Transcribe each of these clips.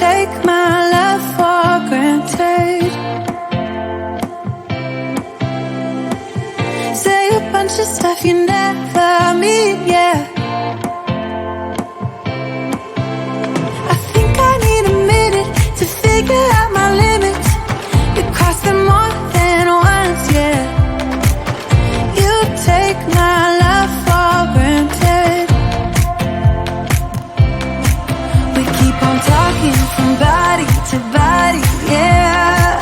take my love for granted. Say a bunch of stuff you never mean, yeah. I think I need a minute to figure out my limits. You cross them more than once, yeah. You take my love for granted. We keep on talking from body to body, yeah.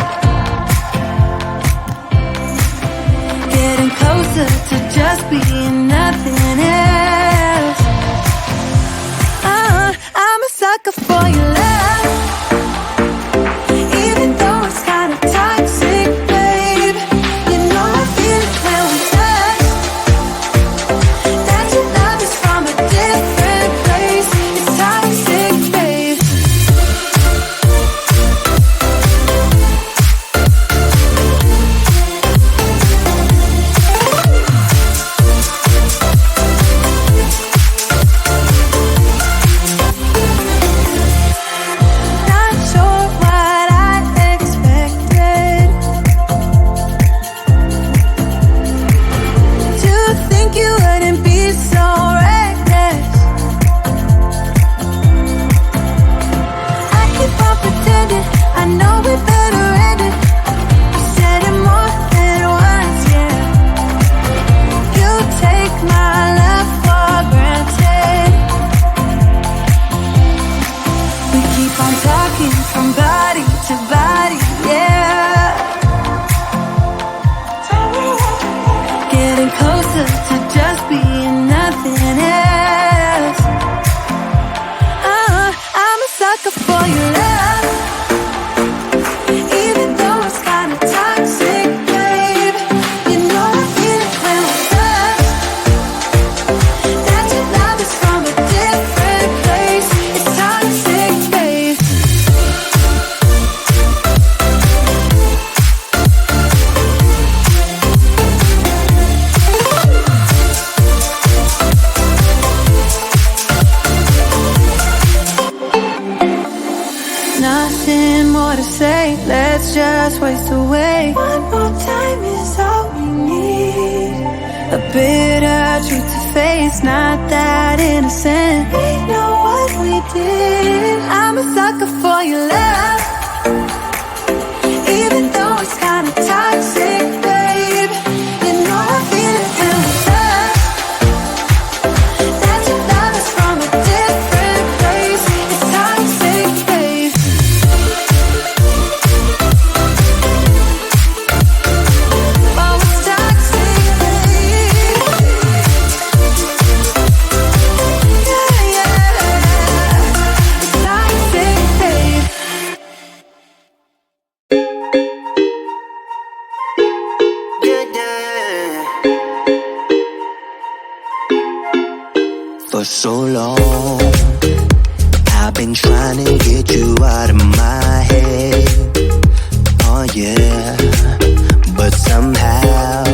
Getting closer to just being nothing else. I'm a sucker for your love, even though it's kinda toxic, babe. You know I feel it when we touch, that your love is from a different place. It's toxic, babe. Not sure what I expected. To think you wouldn't be so reckless. I keep on pretending I know we better end it. I said it more than once, yeah. You take my love for granted. We keep on talking from body to body, yeah. Getting closer to just being nothing else. I'm a sucker for your love, even though it's kinda toxic, babe. You know I feel it when we touch, that your love is from a different place. It's toxic, babe. Nothing more to say, let's just waste away. One more time is all we need. A bitter truth to face, not that innocent. We know what we did. I'm a sucker for your love, even though it's kinda toxic, babe. You know I feel it when we touch, that your love is from a different place. It's toxic, babe. Oh, it's toxic, babe. Yeah, yeah. It's toxic, babe. For so long, I've been trying to get you out of my head. Oh yeah, but somehow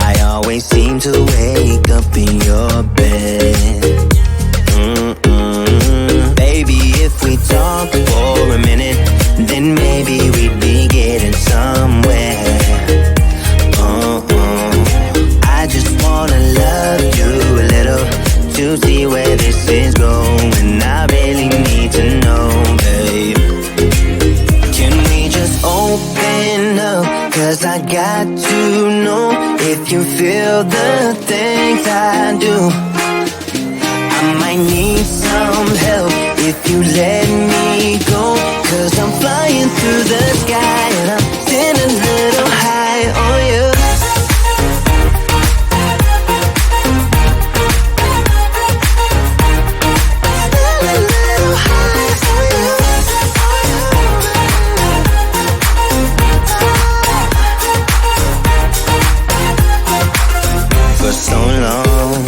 I always seem to wake up in your bed. Baby, if we talk for a minute, then maybe we'd be getting somewhere. I just wanna love you a little to see where this is going. I really need to know, babe. Can we just open up? 'Cause I got to know if you feel the things I do. I might need some help if you let me go. 'Cause I'm flying through the sky and I'm sitting a little high on you. For so long,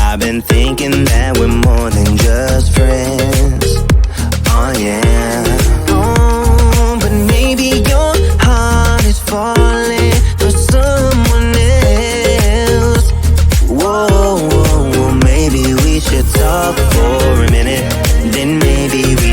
I've been thinking that we're more than just friends. Oh yeah. Oh, but maybe your heart is falling for someone else. Whoa, maybe we should talk for a minute. Then maybe we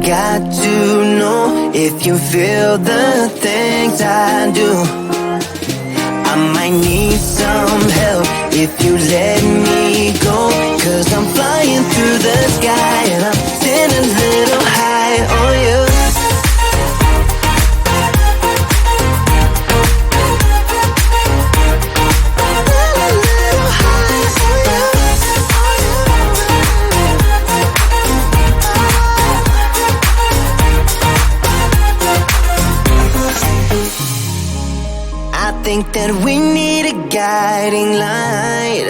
got to know if you feel the things I do. I might need some help if you let me go, 'cause I'm flying through the sky and I'm sitting a little high on you. I think that we need a guiding light.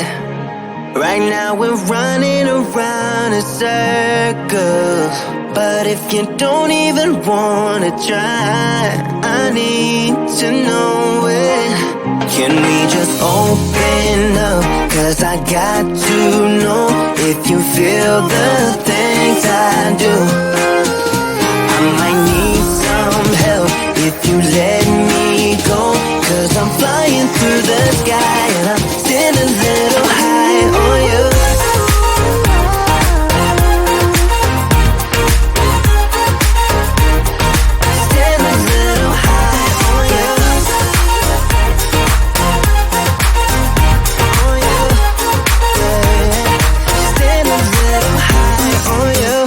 Right now we're running around in circles, but if you don't even wanna try, I need to know it. Can we just open up? 'Cause I got to know if you feel the things I do. I might need some help if you let me go, 'cause I'm flying through the sky and I'm sitting a little high on you. Sitting a little high on you. On you. Yeah. Sitting a little high on you.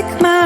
take my